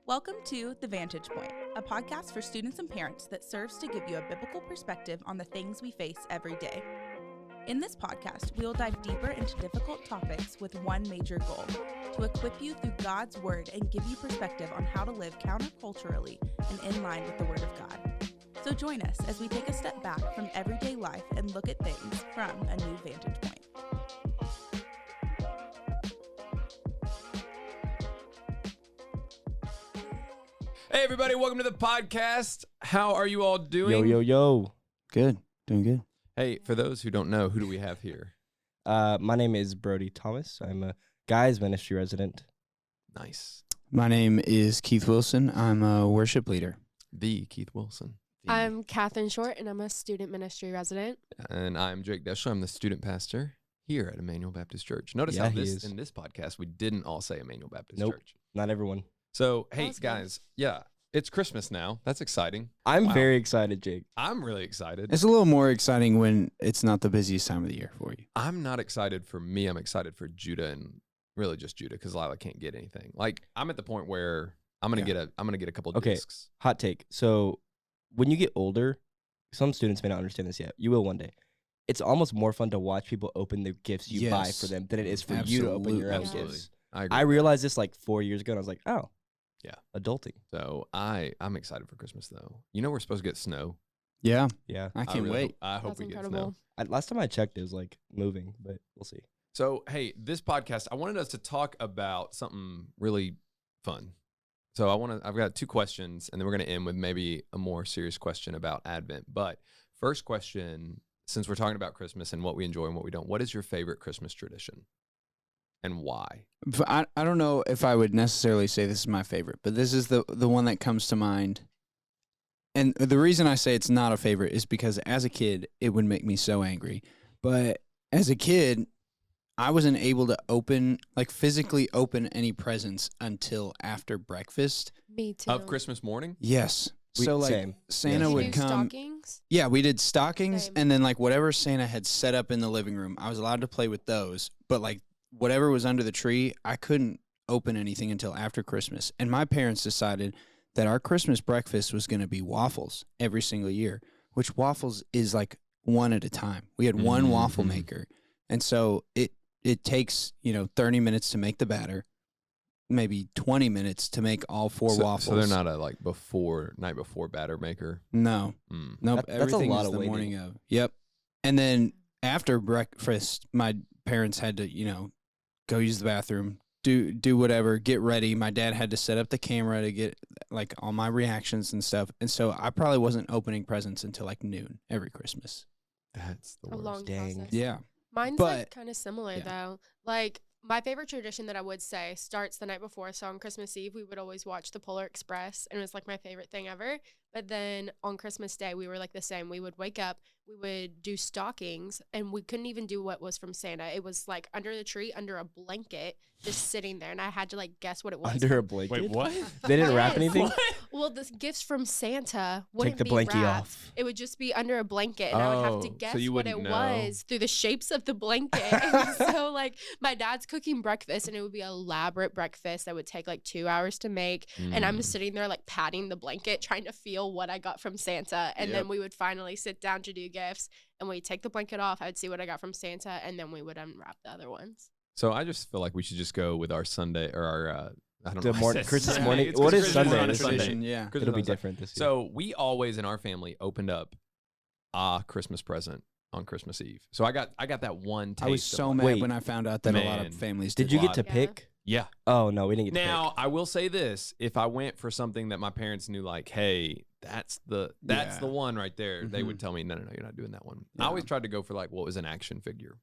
Welcome to The Vantage Point, a podcast for students and parents that serves to give you a biblical perspective on the things we face every day. In this podcast, we will dive deeper into difficult topics with one major goal: to equip you through God's Word and give you perspective on how to live counterculturally and in line with the Word of God. So join us as we take a step back from everyday life and look at things from a new vantage point. Hey everybody, welcome to the podcast. How are you all doing? Yo. Good. Doing good. Hey, for those who don't know, who do we have here? My name is Brody Thomas. I'm a guys ministry resident. Nice. My name is Keith Wilson. I'm a worship leader. The Keith Wilson. I'm Catherine Short, and I'm a student ministry resident. And I'm Jake Deschler. I'm the student pastor here at Emmanuel Baptist Church. Notice how in this podcast, we didn't all say Emmanuel Baptist Church. Not everyone. So, hey, That's guys, it's Christmas now. That's exciting. I'm very excited, Jake. I'm really excited. It's a little more exciting when it's not the busiest time of the year for you. I'm not excited for me. I'm excited for Judah and really just Judah because Lila can't get anything. Like, I'm at the point where I'm gonna get a couple of discs. Hot take. So when you get older, some students may not understand this yet. You will one day. It's almost more fun to watch people open the gifts you buy for them than it is for you to open your own gifts. I realized this like 4 years ago, and I was like, oh. Yeah. Adulting. So I'm excited for Christmas though. You know we're supposed to get snow. Yeah. I can't wait. I hope That's we get incredible. snow. Last time I checked, it was like moving, but we'll see. So hey, this podcast, I wanted us to talk about something really fun. So I've got two questions, and then we're gonna end with maybe a more serious question about Advent. But first question, since we're talking about Christmas and what we enjoy and what we don't, what is your favorite Christmas tradition? And why? I don't know if I would necessarily say this is my favorite, but this is the one that comes to mind. And the reason I say it's not a favorite is because as a kid, it would make me so angry. But as a kid, I wasn't able to physically open any presents until after breakfast. Me too. Of Christmas morning? Yes. Same. Santa Did you would do come. stockings? Yeah, we did stockings, Same. and then like whatever Santa had set up in the living room, I was allowed to play with those. But like whatever was under the tree, I couldn't open anything until after Christmas. And my parents decided that our Christmas breakfast was going to be waffles every single year, which waffles is like one at a time. We had one waffle maker. And so it takes, 30 minutes to make the batter, maybe 20 minutes to make all four waffles. So they're not a night before batter maker? No. Nope. That's a Everything lot is of the waiting. morning of. Yep. And then after breakfast, my parents had to, go use the bathroom, do whatever, get ready. My dad had to set up the camera to get like all my reactions and stuff. And so I probably wasn't opening presents until like noon every Christmas. That's the A worst. long Dang. process. Yeah. Mine's But- like kind of similar yeah. though. Like my favorite tradition that I would say starts the night before. So on Christmas Eve, we would always watch the Polar Express, and it was like my favorite thing ever. But then on Christmas Day, we were like the same. We would wake up, we would do stockings, and we couldn't even do what was from Santa. It was like under the tree, under a blanket, just sitting there, and I had to like guess what it was. Under a blanket? Wait, what? They didn't wrap Yes. anything? Well, the gifts from Santa wouldn't the be blankie wrapped. off. It would just be under a blanket, and I would have to Oh, guess so you what it wouldn't know. was through the shapes of the blanket. And so, like, my dad's cooking breakfast, and it would be an elaborate breakfast that would take like 2 hours to make. And I'm just sitting there, like, patting the blanket, trying to feel what I got from Santa. And then we would finally sit down to do gifts, and we'd take the blanket off. I'd see what I got from Santa, and then we would unwrap the other ones. So I just feel like we should just go with our Sunday or our I don't The know. morning- I said Christmas Sunday. morning. It's What is Christmas Sunday? on a It's Sunday. Tradition, yeah. Christmas It'll on be a Sunday. different this year. So we always in our family opened up a Christmas present on Christmas Eve. So I got that one taste. I was so of mad Wait. when I found out that a lot Man. of families Did you get to Yeah. pick? Yeah. Oh, no, we didn't get to Now pick. I will say this: if I went for something that my parents knew, like, hey, that's the Yeah. one right there, they would Mhm. tell me, no, you're not doing that one. I Yeah. always tried to go for like what was an action figure.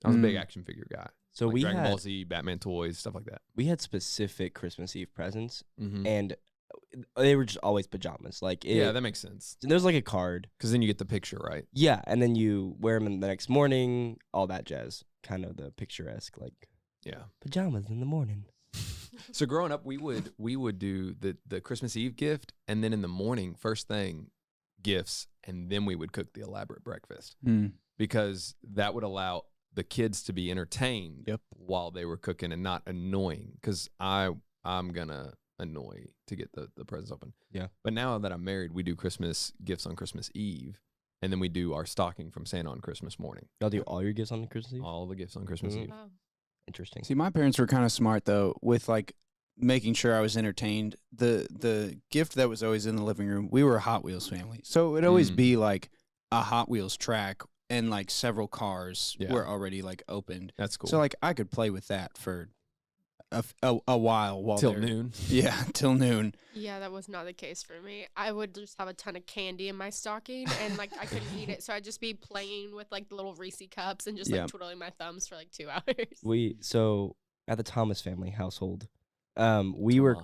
I was a big action figure guy. So Like we Dragon had Ball Z, Batman toys, stuff like that. specific Christmas Eve presents, Mm-hmm. and they were just always pajamas. Like Yeah, that makes sense. there's like a card. Because then you get the picture, right? Yeah, and then you wear them the next morning, all that jazz. Kind of the picturesque, like Yeah. pajamas in the morning. So growing up, we would do the Christmas Eve gift, and then in the morning, first thing, gifts, and then we would cook the elaborate breakfast because that would allow the kids to be entertained Yep. while they were cooking and not annoying. Because I'm gonna annoy to get the presents open. Yeah. But now that I'm married, we do Christmas gifts on Christmas Eve, and then we do our stocking from Santa on Christmas morning. Y'all do all your gifts on Christmas Eve? All the gifts on Christmas Mhm. Eve. Wow. Interesting. See, my parents were kind of smart though with like making sure I was entertained. The gift that was always in the living room, we were a Hot Wheels family. So it would always be like a Hot Wheels track and like several cars were already like opened. That's cool. So like I could play with that for a while till they're- noon. Yeah, till noon. Yeah, that was not the case for me. I would just have a ton of candy in my stocking and like I couldn't eat it. So I'd just be playing with like the little Reese cups and just like twiddling my thumbs for like 2 hours. So at the Thomas family household, we were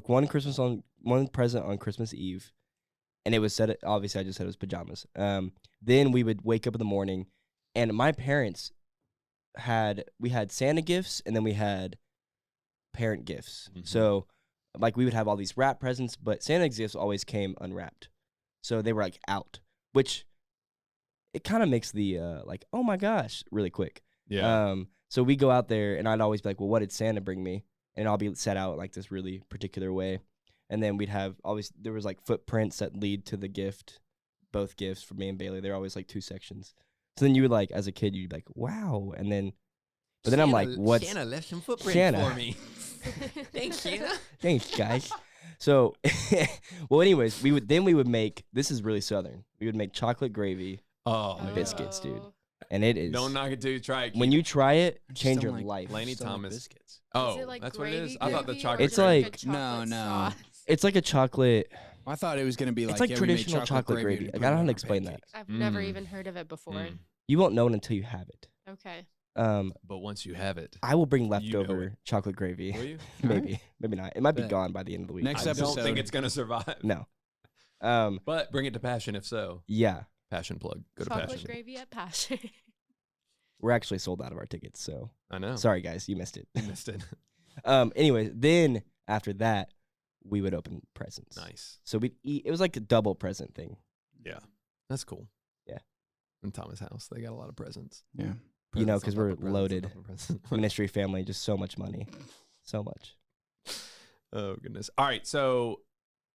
one present on Christmas Eve, and it was said, obviously I just said it was pajamas. Then we would wake up in the morning, and my parents we had Santa gifts, and then we had parent gifts. Mhm. So like we would have all these wrapped presents, but Santa's gifts always came unwrapped. So they were like out, which it kind of makes the like, oh my gosh, really quick. Yeah. So we go out there, and I'd always be like, well, what did Santa bring me? And I'll be set out like this really particular way. And then we'd have there was like footprints that lead to the gift, both gifts for me and Bailey. They're always like 2 sections. So then you would like, as a kid, you'd be like, wow. And then, but then I'm like, what's Santa left some footprints Santa. for me. Thanks, Santa. Thanks, guys. So, well, anyways, we would make, this is really Southern. We would make chocolate gravy, Oh, biscuits, dude. Oh. And it is, Don't knock it till you try it. when you try it, I just change don't your like- life. Laney Still like Thomas. biscuits. Oh, Is it like that's what it is. gravy I thought the gravy, or chocolate. It's is it like- a chocolate No. sauce? It's like a chocolate, I thought it was gonna be like it's like yeah, we made traditional chocolate gravy. and Like, put I it don't know how on to our explain that. pancakes. I've never Mm. even heard of it before. Mm. You won't know it until you have it. Okay. But once you have it, I will bring You know leftover it. chocolate gravy. will you? Maybe not. It might be Bet. gone by the end of the week. Next I episode. don't think it's gonna survive. No. But bring it to Passion if so. Yeah, Passion plug. Go to Chocolate Passion. gravy at Passion. we're actually sold out of our tickets, so I know. sorry guys, you missed it. You missed it. Anyways, then after that, we would open presents. Nice. So we'd eat. It was like a double present thing. Yeah, that's cool. Yeah. In Thomas' house, they got a lot of presents. Yeah. You know, Presents 'cause on we're top of presents on loaded. top of presents. Ministry family, just so much money, so much. Oh goodness. All right, so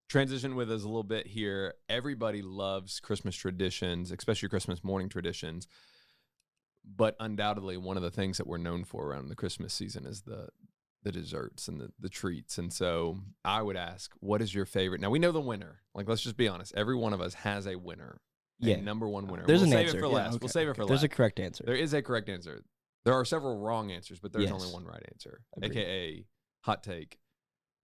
transition with us a little bit here. Everybody loves Christmas traditions, especially Christmas morning traditions. But undoubtedly, one of the things that we're known for around the Christmas season is the desserts and the treats. And so I would ask, what is your favorite? Now we know the winner. Like, let's just be honest. Every one of us has a winner. Yeah. A number one winner. There's we'll an save answer. it for Yeah, last. okay, We'll save it for There's last. a correct answer. There is a correct answer. There are several wrong answers, but there's Yes. only one right answer, Agreed. aka hot take,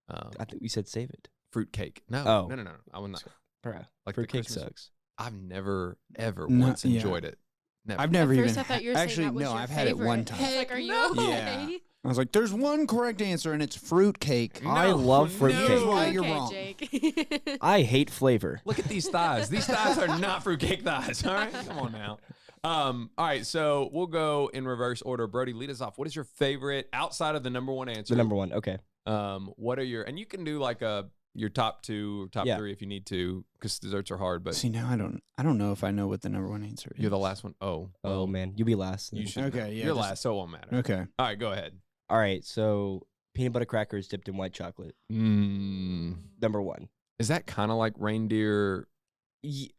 I think we said save it. fruit cake. No, Oh. no. I would not. Bruh, Like the fruitcake Christmas- sucks. I've never ever No, once yeah. enjoyed it. Never. I've never At even first, I thought you were actually saying that was no, your I've had it one favorite. time. I was like, are you No. okay? Yeah. I was like, there's one correct answer and it's fruit cake. I love no. fruitcake. Here's why Okay, you're wrong. Jake. I hate flavor. Look at these thighs. These thighs are not fruitcake thighs. All right, come on now. All right, so we'll go in reverse order. Brody, lead us off. What is your favorite outside of the number one answer? The number one. Okay. What are your, and you can do like your top 2 or top Yeah. 3 if you need to, because desserts are hard. But See now I don't know if I know what the number one answer is. you're the last one. Oh, Oh well, man, you be last. you then. should. Okay, know. yeah, You're just- last, so it won't matter. Okay. All right, go ahead. All right, so peanut butter crackers dipped in white chocolate. Number one. Is that kind of like reindeer? Ye-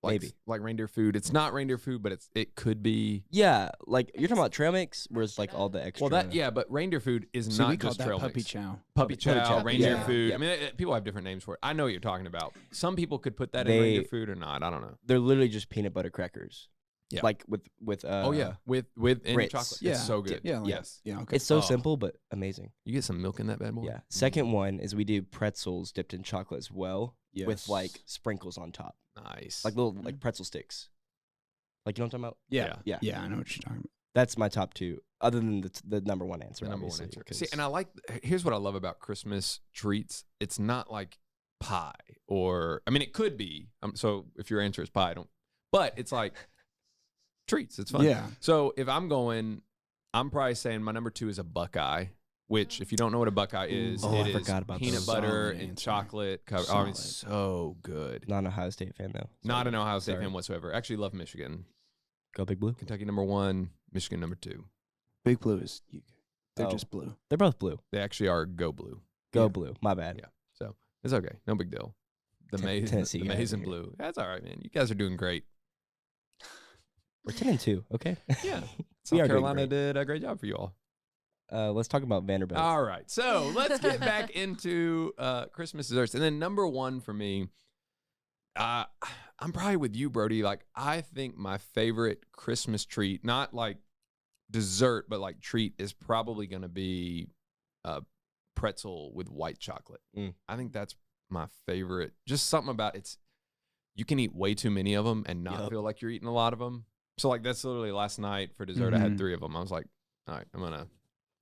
Like, Maybe. like reindeer food. It's not reindeer food, but it could be. Yeah, like you're talking about trail mix, where it's like all the extra. Well, but reindeer food is So we not call just that trail puppy mix. chow. Puppy chow, chow, reindeer yeah. food. Yeah. I mean, people have different names for it. I know what you're talking about. Some people could put that in They- reindeer food or not. I don't know. they're literally just peanut butter crackers. Yeah. Like with Oh yeah, with in Ritz. chocolate. Yeah. It's so good. Yeah. Like, Yes. Yeah. Okay. It's so Oh. simple but amazing. You get some milk in that bad boy. Yeah. Second one is we do pretzels dipped in chocolate as well, with Yes. like sprinkles on top, Nice. like little like pretzel sticks. Like, you know what I'm talking about? Yeah. Yeah. Yeah. I know what you're talking about. That's my top two, other than the number one answer. the number one obviously, answer. See, 'cause- and I like. Here's what I love about Christmas treats. It's not like pie, or I mean, it could be. So if your answer is pie, don't. But it's like treats. It's fun. Yeah. So if I'm going, I'm probably saying my number 2 is a Buckeye. Which, if you don't know what a Buckeye is, Oh, I it is forgot about peanut those. butter Solid and answer. chocolate covered. Oh, it's so good. not an Ohio State fan though. Not an Sorry. Ohio State Sorry. fan whatsoever. Actually, love Michigan. Go Big Blue. Kentucky number 1, Michigan number 2. Big Blue is. They're Oh. just blue. They're both blue. They actually are Go Blue. Go Yeah. blue. My bad. Yeah. So it's okay. No big deal. The Tennessee the guy maize over and here. blue. That's all right, man. You guys are doing great. We're 10-2. Okay. Yeah. We South are doing Carolina great. did a great job for you all. Let's talk about Vanderbilt. All right. So let's get back into Christmas desserts. And then number one for me, I'm probably with you, Brody. Like, I think my favorite Christmas treat, not like dessert, but like treat, is probably going to be pretzel with white chocolate. I think that's my favorite. Just something about it's, you can eat way too many of them and not feel like you're eating a lot of them. So like that's literally last night for dessert. I had 3 of them. I was like, all right,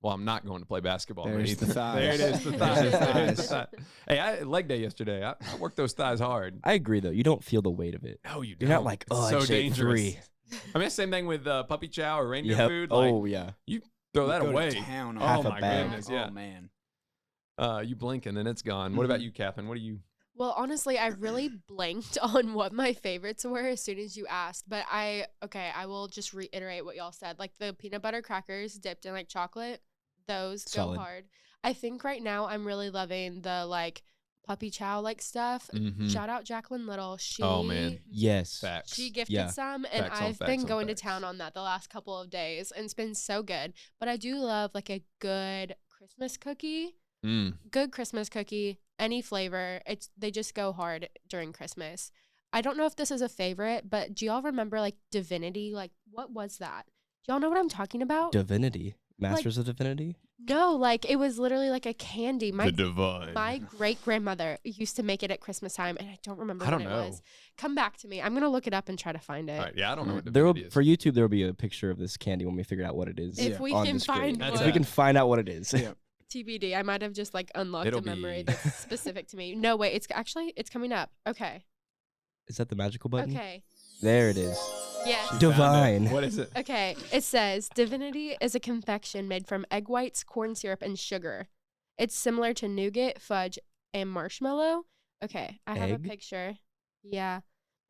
I'm not going to play basketball. There's the thighs. There it is, the There's thighs. the There's the thighs. thigh. Hey, I had leg day yesterday. I worked those thighs hard. I agree though. You don't feel the weight of it. No, you You're don't. not like, It's oh, so I just ate dangerous. 3. I mean, same thing with puppy chow or reindeer Yep. food. Like, Oh yeah. throw that Go to away. town on Half Oh a my bag. goodness, yeah. Oh man. You blink and then it's gone. What about you, Catherine? What do you? Well, honestly, I really blanked on what my favorites were as soon as you asked. But I will just reiterate what y'all said. Like the peanut butter crackers dipped in like chocolate, those Solid. go hard. I think right now I'm really loving the like puppy chow like stuff. Mhm. Shout out Jacqueline Little. She Oh, man. Yes. Facts. She gifted Yeah. some, and Facts on I've facts been on going facts. to town on that the last couple of days, and it's been so good. But I do love like a good Christmas cookie. Good Christmas cookie, any flavor. They just go hard during Christmas. I don't know if this is a favorite, but do y'all remember like Divinity? Like what was that? Do y'all know what I'm talking about? Divinity. Masters of Divinity. No, like it was literally like a candy. My divine. great grandmother used to make it at Christmas time, and I don't remember I what don't it know. was. Come back to me. I'm gonna look it up and try to find it. All right. Yeah, I don't know what There will, divinity is. for YouTube, there will be a picture of this candy when we figure out what it is. If we on can the screen. find That's If one. we can find out what it is. Yeah. TBD. I might have just like unlocked It'll a memory be- that's specific to me. No, wait. It's coming up. Okay. Is that the magical button? Okay. There it is. Yes. Found it. Divine. What is it? Okay, it says Divinity is a confection made from egg whites, corn syrup, and sugar. It's similar to nougat, fudge, and marshmallow. Okay, I have a Egg? picture. Yeah,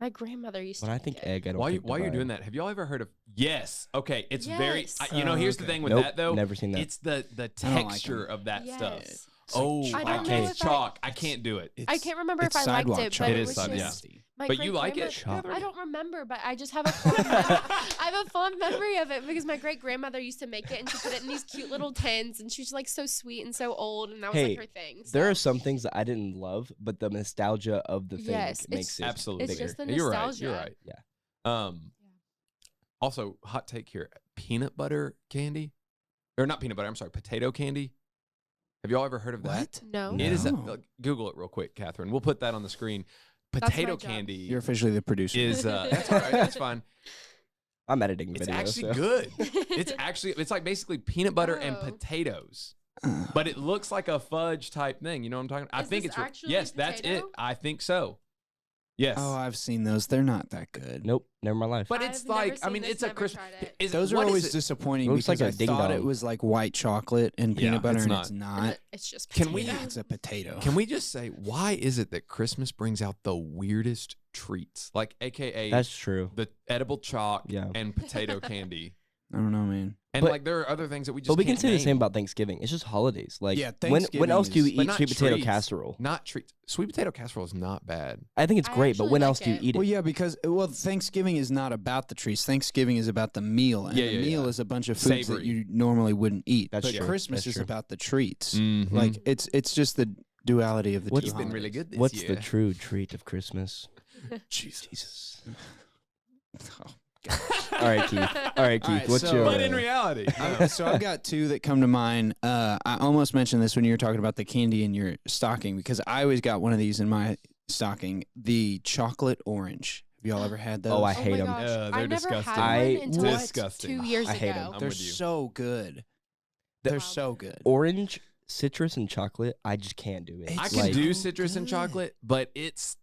my grandmother used to. When I make think it. egg, I don't Why think you're divine. doing that? Have y'all ever heard of? Yes. Okay. It's very. Yes. Here's the Okay. thing with Nope, that though. never seen that. It's the I don't like texture them. of that stuff. Yes. Oh, I I don't can't. know It's if I- chalk. I can't do it. I can't remember if it's I liked sidewalk it, but chocolate. It it is was sidewalk. just. Nasty. My But you like it? great-grandmother- Chocolate. I don't remember, but I just have a fond I have a fond memory of it because my great grandmother used to make it and she put it in these cute little tins and she's like so sweet and so old and that was Hey, like her thing. There so- are some things that I didn't love, but the nostalgia of the thing Yes, makes it Absolutely. It's just the You're right. You're nostalgia. right. Yeah. Also, hot take here: peanut butter candy, or not peanut butter? I'm sorry, potato candy. Have y'all ever heard of that? What? No. No. It is. No. Google it real quick, Catherine. We'll put that on the screen. That's my Potato job. candy You're officially the producer. is. That's all right. That's fine. I'm editing the It's video. actually so. good. It's like basically peanut butter and Oh. potatoes. But it looks like a fudge type thing. You know what I'm talking about? I Is think this it's actually yes, that's it. potato? I think so. Yes. Oh, I've seen those. They're not that good. Nope, never in my life. but it's I've never like I seen mean this, it's a never Christmas. tried it. Those are what is always it? disappointing Looks because like a I ding thought dong. it was like white chocolate and Yeah, peanut butter, it's and not. it's not. It's just Can we- potato. Yeah, it's a potato. Can we just say why is it that Christmas brings out the weirdest treats, like AKA That's true. the edible chalk Yeah. and potato candy, I don't know, man. and But- like there are other things that we just. But we can can't say the name. same about Thanksgiving. It's just holidays. Like Yeah, when Thanksgiving else do you is- But eat not sweet potato treats. casserole? Not treats. Sweet potato casserole is not bad. I think it's I great, but actually when like else do you it. eat it? Well, yeah, because Thanksgiving is not about the treats. Thanksgiving is about the meal, and Yeah, the yeah, meal yeah. is a bunch of foods Savory. that you normally wouldn't eat. That's but true. Christmas That's is true. about the treats. Mhm. Like it's just the duality of the What's two. You've been really holidays. good this What's year. the true treat of Christmas? Jesus. All right, Keith. All right, Keith. All right, what's so- your? But in reality, So I've got two that come to mind. I almost mentioned this when you were talking about the candy in your stocking because I always got one of these in my stocking, the chocolate orange. Have y'all ever had those? Oh, I Oh hate my 'em. gosh. Yeah, I they're never disgusting. had I- one until like Disgusting. 2 years I hate 'em. ago. I'm They're with you. so good. They're so good. Orange, citrus, and chocolate. I just can't do it. I It's can like, do so citrus and good. chocolate, but it's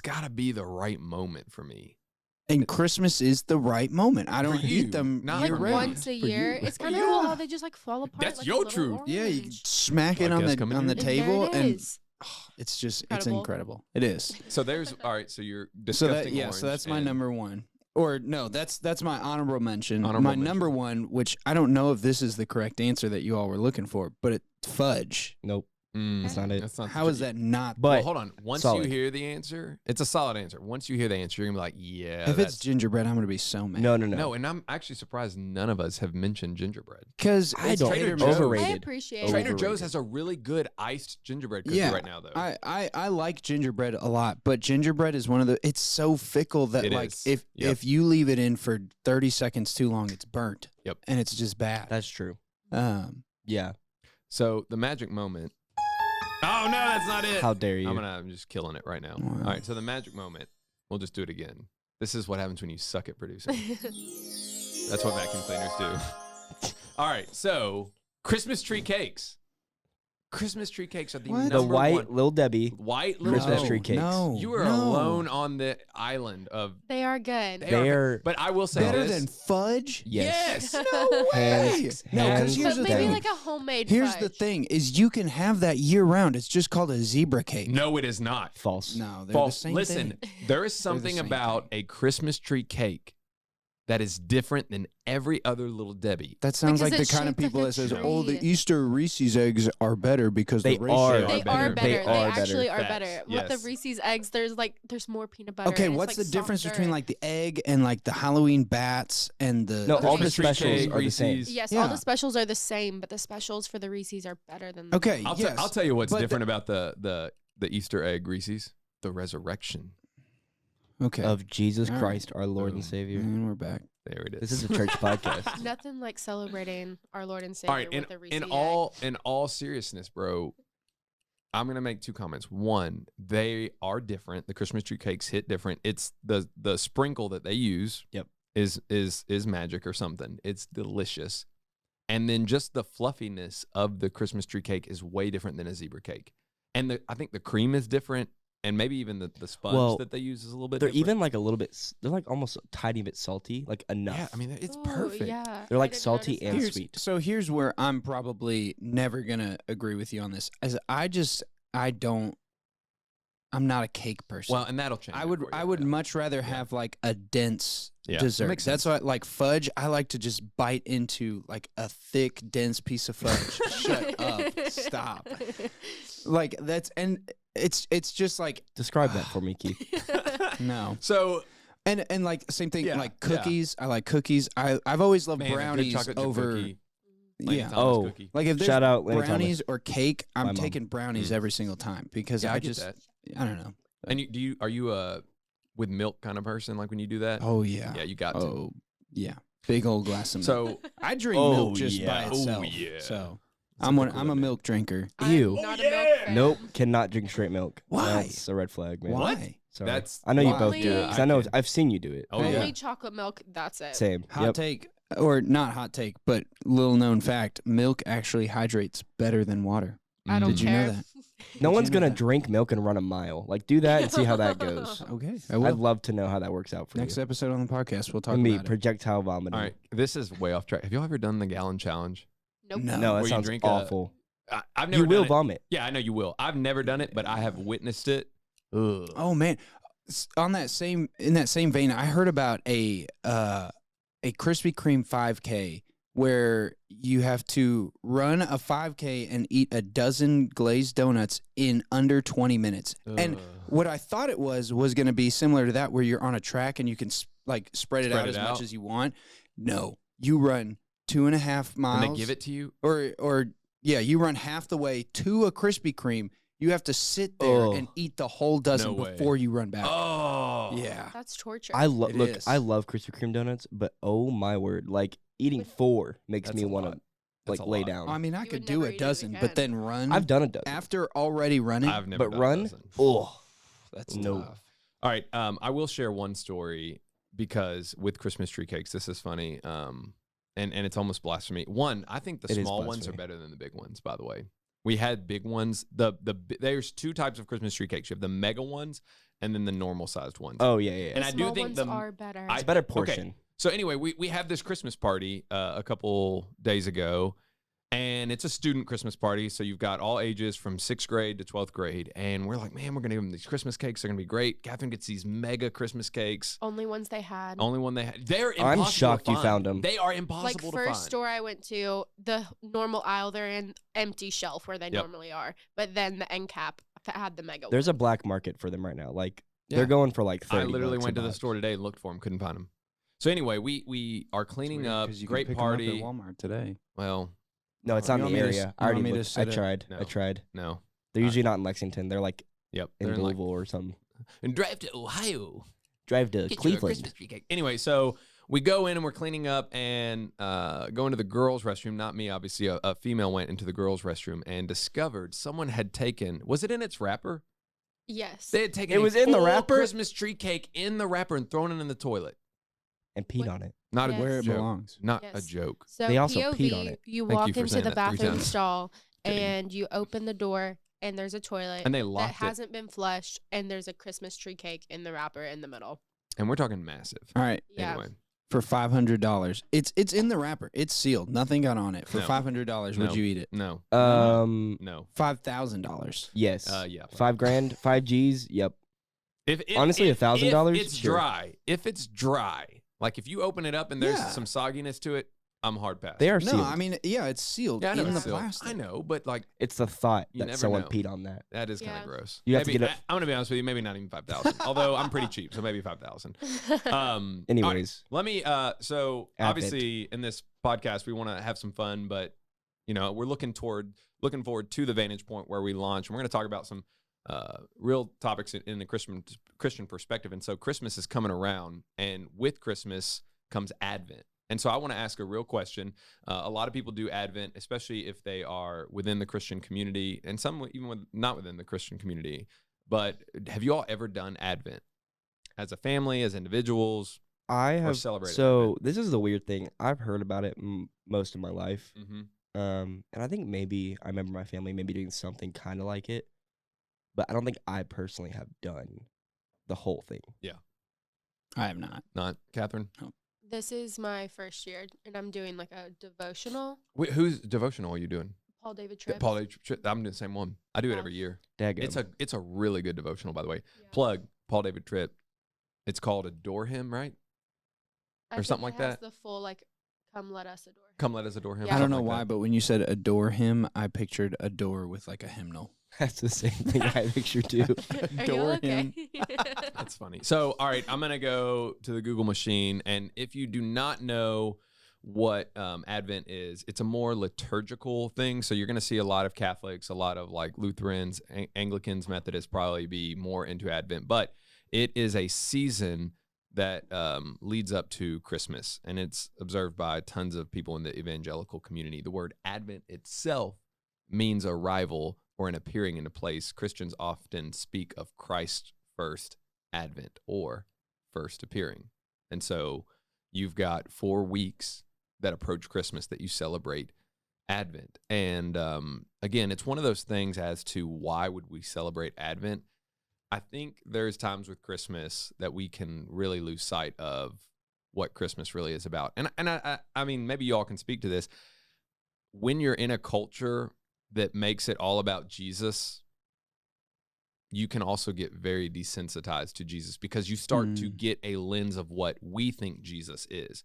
got to be the right moment for me. And Christmas is the right moment. I don't you, eat them not Like for year me. round. once a For year. you. It's For kind of you. cool how they just like fall apart. That's like your a little truth. Yeah, you orange. smack it on Podcast the coming on the in. And there table, it and is. it's just it's Incredible. incredible. It is. So there's all right. So you're So disgusting. that orange so that's my and- number one. Or no, that's my honorable mention. Honorable my mention. number one, which I don't know if this is the correct answer that you all were looking for, but it's fudge. nope. That's not it. That's not How is that not? But well, hold on. Once solid. you hear the answer, it's a solid answer. Once you hear the answer, you're gonna be like, yeah. if that's it's gingerbread, I'm gonna be so mad. No. no, and I'm actually surprised none of us have mentioned gingerbread. Because I don't. Trader Overrated. Joe's. Overrated. I appreciate Trader it. Joe's has a really good iced gingerbread cookie Yeah, right now, though. I like gingerbread a lot, but gingerbread is one of the. It's so fickle that It like is. if Yep. if you leave it in for 30 seconds too long, it's burnt. Yep. And it's just bad. That's true. Yeah. So the magic moment. Oh no, that's not it. How dare you? I'm just killing it right now. Wow. All right, so the magic moment. We'll just do it again. This is what happens when you suck at producing. That's what vacuum cleaners do. All right, so Christmas tree cakes. Christmas tree cakes are the What? number The white one. Lil Debbie. White little Christmas Debbie. tree cakes. No, You are no. alone on the island of. They are good. They are, but I will say Better this. than fudge? Yes. No way. Hands- No, because hands here's But the maybe thing. like a homemade Here's the fudge. thing: is you can have that year round. It's just called a zebra cake. No, it is not. False. No, they're False. the same Listen, thing. there is the something same about a Christmas tree cake that is different than every other little Debbie. That sounds Because like the it's kind of shaped like people a that says, tree. "Oh, the Easter Reese's eggs are better because They the ratio are. They better. are better. They They, are actually better. are better. Facts. With the Yes. Reese's eggs, there's more peanut butter. Okay, and it's, what's like, the difference softer. between like the egg and like the Halloween bats and the? No, all the Christmas tree specials cake, are the same. Reese's. Yes, Yeah. all the specials are the same, but the specials for the Reese's are better than the Okay, I'll, yes, I'll tell you what's but different about the Easter egg Reese's. The resurrection. Okay, Of Jesus All right. Christ, our Lord Boom. and Savior. and we're back. There it is. This is a church podcast. Nothing like celebrating our Lord and Savior all right. with the Reese's In all seriousness, bro, I'm gonna make two comments. One, they are different. The Christmas tree cakes hit different. It's the sprinkle that they use. Yep. Is magic or something. It's delicious. And then just the fluffiness of the Christmas tree cake is way different than a zebra cake. And I think the cream is different, and maybe even the sponge Well, that they use is a little bit They're different. even like a little bit. They're like almost a tiny bit salty, like enough. Yeah, I mean, it's Ooh, perfect. Yeah, They're I like didn't salty notice and that. Here's, sweet. So here's where I'm probably never gonna agree with you on this. As I'm not a cake person. Well, and that'll change. I it would for you, I would yeah. much rather have like a dense Yeah, dessert. makes That's why like fudge. I like to just bite into like a thick, dense piece of fudge. Shut up. Stop. Like that's and it's just like Describe that for me, Keith. no. So And like same thing Yeah, like yeah. cookies. I like cookies. I've always loved man, a good brownies chocolate chip over cookie, Lady yeah. Thomas Oh. cookie. Like if there's Shout out Lady brownies or cake, My I'm mom. taking brownies every single time because Yeah, I get just that. I don't know. And are you a with milk kind of person? Like when you do that? Oh yeah. Yeah, you got to. Oh yeah. Big old glass of milk. So I drink Oh, milk just yeah. by Oh, itself. yeah. So It's I'm a a cool I'm a limit. milk drinker. I'm Ew. not Oh, a milk yeah. fan. Nope, cannot drink straight milk. Why? That's a red flag, man. Why? Sorry. That's I know you why? both do Yeah, because I know can. I've seen you do it. Oh Hey. yeah. Only chocolate milk. That's it. Same. Hot Yep. take or not hot take, but little known fact, milk actually hydrates better than water. I don't Did you know care. that? No Did one's you know gonna that? drink milk and run a mile. Like do that and see how that goes. Okay. I I'd will. love to know how that works out for Next you. episode on the podcast we'll talk Me about it. projectile vomiting. All right, this is way off track. Have y'all ever done the gallon challenge? Nope. No. No, Where that you sounds drink a- awful. I've never You will done it. vomit. Yeah, I know you will. I've never done it, but I have witnessed it. Ugh. Oh man. In that same vein, I heard about a Krispy Kreme 5K where you have to run a 5K and eat a dozen glazed donuts in under 20 minutes. And Ugh. what I thought it was going to be similar to that, where you're on a track and you can like spread it Spread out it as out. much as you want. No, you run 2.5 miles. And they give it to you. or yeah, you run half the way to a Krispy Kreme. You have to sit there Oh. and eat the whole dozen No way. before you run back. Oh. Yeah. That's torture. I It look. is. I love Krispy Kreme donuts, but oh my word, like eating 4 makes That's me a want lot. to That's like a lay lot. down. I mean, I You could would do never a eat it dozen, again. but then run I've done a dozen, after already running. I've never but done run. a dozen. Oh, That's no. tough. All right. I will share one story because with Christmas tree cakes, this is funny. And it's almost blasphemy. One, I think the It is small ones are blasphemy. better than the big ones, by the way. We had big ones. There's two types of Christmas tree cakes. You have the mega ones and then the normal sized ones. Oh yeah, yeah. And I do Small think ones the- are better. I- it's a better okay. portion. So anyway, we have this Christmas party a couple days ago, And it's a student Christmas party, so you've got all ages from 6th grade to 12th grade. And we're like, man, we're going to give them these Christmas cakes. They're going to be great. Catherine gets these mega Christmas cakes. Only ones they had. Only one they had. They're impossible I'm shocked to you find. found them. They are impossible to find. First store I went to, the normal aisle, they're in empty shelf where they normally are. But then the end cap had the mega There's one. a black market for them right now. Like, Yeah. they're going for like 30 I literally bucks went a to the box. store today and looked for them. Couldn't find them. So anyway, we are cleaning up. Great party. at Walmart today. Well, No, it's not in You the want me to area. s- I you already want me to looked. I set it- tried. No. I tried. no. They're usually not in Lexington. They're like Yep. in They're Louisville or something. and drive to Ohio. Drive to Get you a Cleveland. Christmas tree cake. Anyway, so we go in and we're cleaning up and go into the girls' restroom. Not me, obviously. A female went into the girls' restroom and discovered someone had taken. Was it in its wrapper? Yes. They had taken. It a was in the full wrapper? Christmas tree cake in the wrapper and thrown it in the toilet. And peed What? on it. Not Yes. a Where it joke. belongs. Not a Yes. joke. So They also POV, peed on it. you Thank walk you for into saying the that 3 bathroom times. stall Kidding. and you open the door and there's a toilet And they that locked it. hasn't been flushed and there's a Christmas tree cake in the wrapper in the middle. And we're talking massive. All right, Yeah. Anyway, for $500, it's in the wrapper. It's sealed. Nothing got on it. For No. $500, would No. you eat it? no, No. $5,000. Yes. yeah. $5,000, 5 G's. Yep. If Honestly, $1,000? If it's Sure. dry. If it's dry, like if you open it up and there's Yeah. some sogginess to it, I'm hard pass. They are No, sealed. I mean, yeah, it's sealed Yeah, I know in the it's sealed. plastic. I know, but like It's the thought You that never someone know. peed on that. that is kind Yeah. of gross. You have to maybe, get it- I'm gonna be honest with you. Maybe not even 5,000. Although I'm pretty cheap, so maybe 5,000. All Anyways, right, let me. So Advent. obviously, in this podcast, we want to have some fun, but we're looking forward to the Vantage Point where we launch, and we're going to talk about some real topics in the Christian perspective. And so Christmas is coming around, and with Christmas comes Advent. And so I want to ask a real question. A lot of people do Advent, especially if they are within the Christian community, and some even not within the Christian community. But have you all ever done Advent as a family, as individuals? I have. celebrated So this is the weird thing. I've heard about it most of my life. Mm-hmm. And I think maybe I remember my family maybe doing something kind of like it, but I don't think I personally have done the whole thing. I have not. Not Catherine. This is my first year and I'm doing like a devotional. Wait, whose devotional are you doing? Paul David Tripp. Paul David Tripp. I'm doing the same one. I do it Oh. every year. Daggum. It's a really good devotional, by the way. Yeah. Plug Paul David Tripp. It's called Adore Him, right? I or think something it like has that. The full like, come let us adore him. Come let us adore Him. Yeah. I don't something know like why, that. but when you said adore him, I pictured a door with like a hymnal. That's the same thing I picture too. Are you Adore okay? him. That's funny. So, all right, I'm going to go to the Google machine. And if you do not know what Advent is, it's a more liturgical thing. So you're going to see a lot of Catholics, a lot of like Lutherans, Anglicans, Methodists probably be more into Advent. But it is a season that leads up to Christmas. And it's observed by tons of people in the evangelical community. The word Advent itself means arrival or an appearing in a place. Christians often speak of Christ's first advent or first appearing. And so you've got 4 weeks that approach Christmas that you celebrate Advent. And again, it's one of those things as to why would we celebrate Advent? I think there's times with Christmas that we can really lose sight of what Christmas really is about. And I mean, maybe you all can speak to this. When you're in a culture that makes it all about Jesus, you can also get very desensitized to Jesus because you start to get a lens of what we think Jesus is.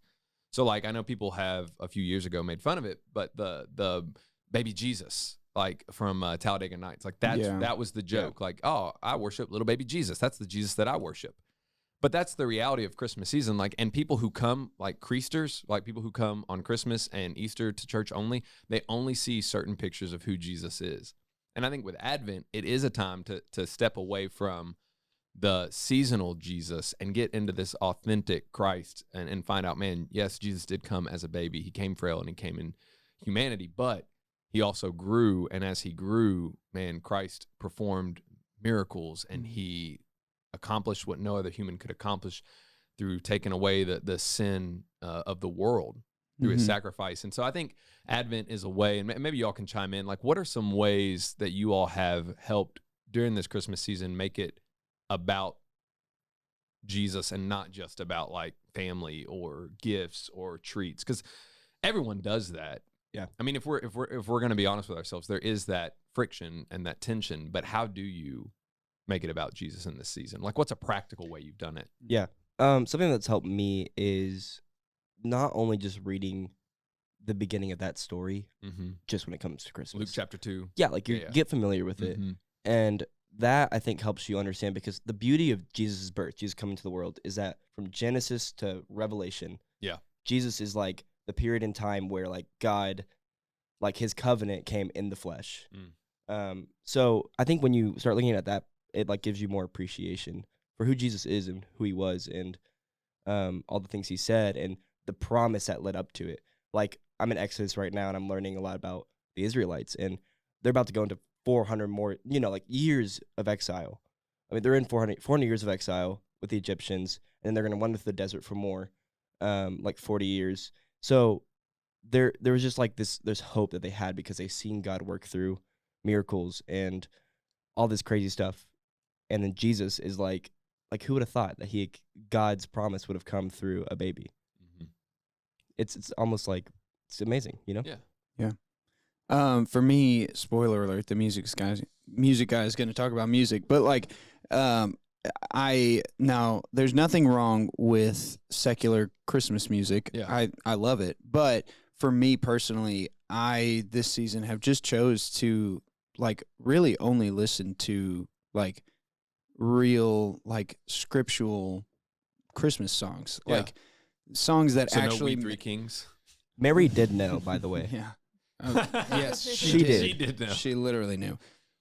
So like, I know people have a few years ago made fun of it, but the baby Jesus, like from Talladega Nights, like that was the joke. Like, oh, I worship little baby Jesus. That's the Jesus that I worship. But that's the reality of Christmas season. Like, and people who come, like Creasters, like people who come on Christmas and Easter to church only, they only see certain pictures of who Jesus is. And I think with Advent, it is a time to step away from the seasonal Jesus and get into this authentic Christ and find out, man, yes, Jesus did come as a baby. He came frail and he came in humanity, but he also grew. And as he grew, man, Christ performed miracles and he accomplished what no other human could accomplish through taking away the sin of the world through his sacrifice. And so I think Advent is a way, and maybe y'all can chime in, like what are some ways that you all have helped during this Christmas season make it about Jesus and not just about like family or gifts or treats? Because everyone does that. Yeah. I mean, if we're going to be honest with ourselves, there is that friction and that tension, but how do you make it about Jesus in this season? Like, what's a practical way you've done it? Yeah. Something that's helped me is not only just reading the beginning of that story, just when it comes to Christmas. Luke chapter 2. Yeah, like you get familiar with it. And that, I think, helps you understand, because the beauty of Jesus' birth, Jesus coming to the world, is that from Genesis to Revelation, Jesus is like the period in time where like God, like his covenant came in the flesh. So I think when you start looking at that, it like gives you more appreciation for who Jesus is and who he was, and all the things he said and the promise that led up to it. Like, I'm in Exodus right now, and I'm learning a lot about the Israelites, and they're about to go into 400 more, like years of exile. I mean, they're in 400 years of exile with the Egyptians, and they're going to wander through the desert for more, like 40 years. So there was just like there's hope that they had, because they've seen God work through miracles and all this crazy stuff. And then Jesus is like who would have thought that God's promise would have come through a baby? It's almost like, it's amazing, Yeah. For me, spoiler alert, the music guy is going to talk about music, but like, there's nothing wrong with secular Christmas music. Yeah. I love it. But for me personally, I this season have just chose to like really only listen to like real like scriptural Christmas songs. Yeah. Like songs that So actually no We Three Kings. Mary did know, by the way. Yeah. Yes, She did. She did know. She literally knew.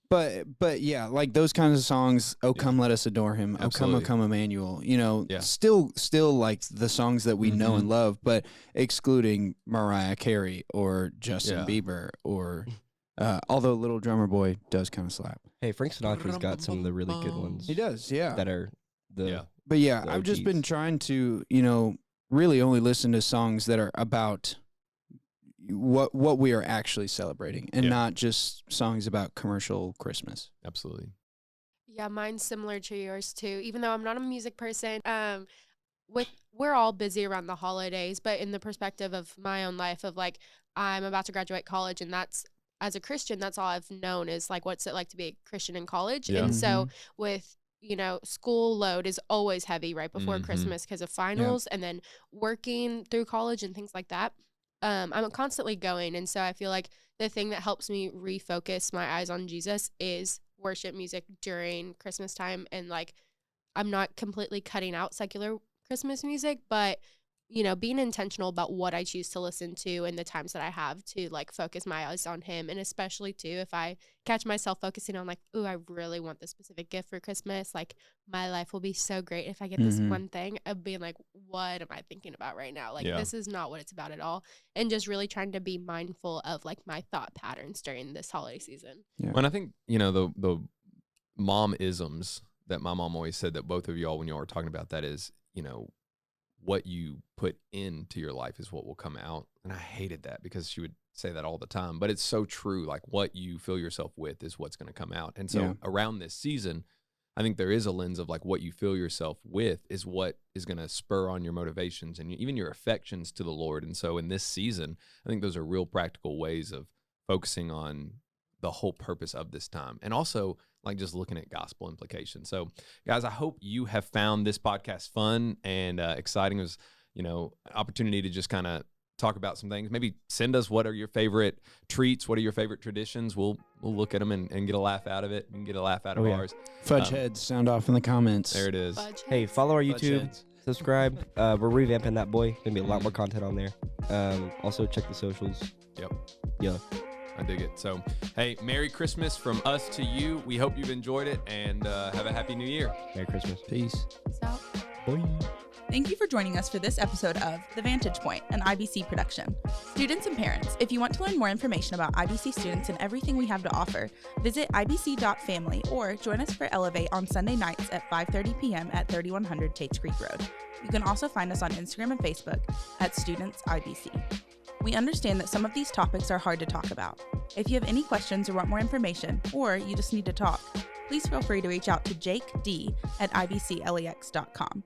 But yeah, like those kinds of songs, Oh Come Let Us Adore Him, Absolutely. Oh Come Emmanuel, Yeah. still like the songs that we know and love, but excluding Mariah Carey or Justin Bieber or although Little Drummer Boy does kind of slap. Hey, Frank Sinatra's got some of the really good ones. He does, yeah. That are But yeah, the I've just been OGs. trying to, really only listen to songs that are about what we are actually celebrating, and not just songs about commercial Christmas. Absolutely. Yeah, mine's similar to yours too. Even though I'm not a music person, we're all busy around the holidays, but in the perspective of my own life, of like, I'm about to graduate college, and that's, as a Christian, that's all I've known is like, what's it like to be a Christian in college? Yeah. And so with school load is always heavy right before Christmas because of finals, and then working through college and things like that. I'm constantly going, and so I feel like the thing that helps me refocus my eyes on Jesus is worship music during Christmas time. And like, I'm not completely cutting out secular Christmas music, but being intentional about what I choose to listen to and the times that I have to like focus my eyes on him. And especially too, if I catch myself focusing on like, ooh, I really want this specific gift for Christmas, like my life will be so great if I get this one thing, of being like, what am I thinking about right now? Like, this is not what it's about at all. And just really trying to be mindful of like my thought patterns during this holiday season. Yeah. And I think, the mom-isms that my mom always said, that both of y'all, when y'all were talking about that, is, what you put into your life is what will come out. And I hated that, because she would say that all the time, but it's so true. Like, what you fill yourself with is what's going to come out. And so around this season, I think there is a lens of like, what you fill yourself with is what is going to spur on your motivations and even your affections to the Lord. And so in this season, I think those are real practical ways of focusing on the whole purpose of this time. And also like just looking at gospel implications. So guys, I hope you have found this podcast fun and exciting. It was, an opportunity to just kind of talk about some things. Maybe send us, what are your favorite treats? What are your favorite traditions? We'll look at them and get a laugh out of it, and get a laugh out of ours. Fudge heads, sound off in the comments. There it is. Fudge Hey, heads. follow our Fudge YouTube, heads. subscribe. We're revamping that boy. Gonna be a lot more content on there. Also check the socials. Yep. Yeah. I dig it. So, hey, Merry Christmas from us to you. We hope you've enjoyed it, and have a Happy New Year. Merry Christmas. Peace. Peace out. Bye. Thank you for joining us for this episode of The Vantage Point, an IBC production. Students and parents, if you want to learn more information about IBC students and everything we have to offer, visit ibc.family or join us for Elevate on Sunday nights at 5:30 p.m. at 3100 Tates Creek Road. You can also find us on Instagram and Facebook at Students IBC. We understand that some of these topics are hard to talk about. If you have any questions or want more information, or you just need to talk, please feel free to reach out to Jake D at ibclex.com.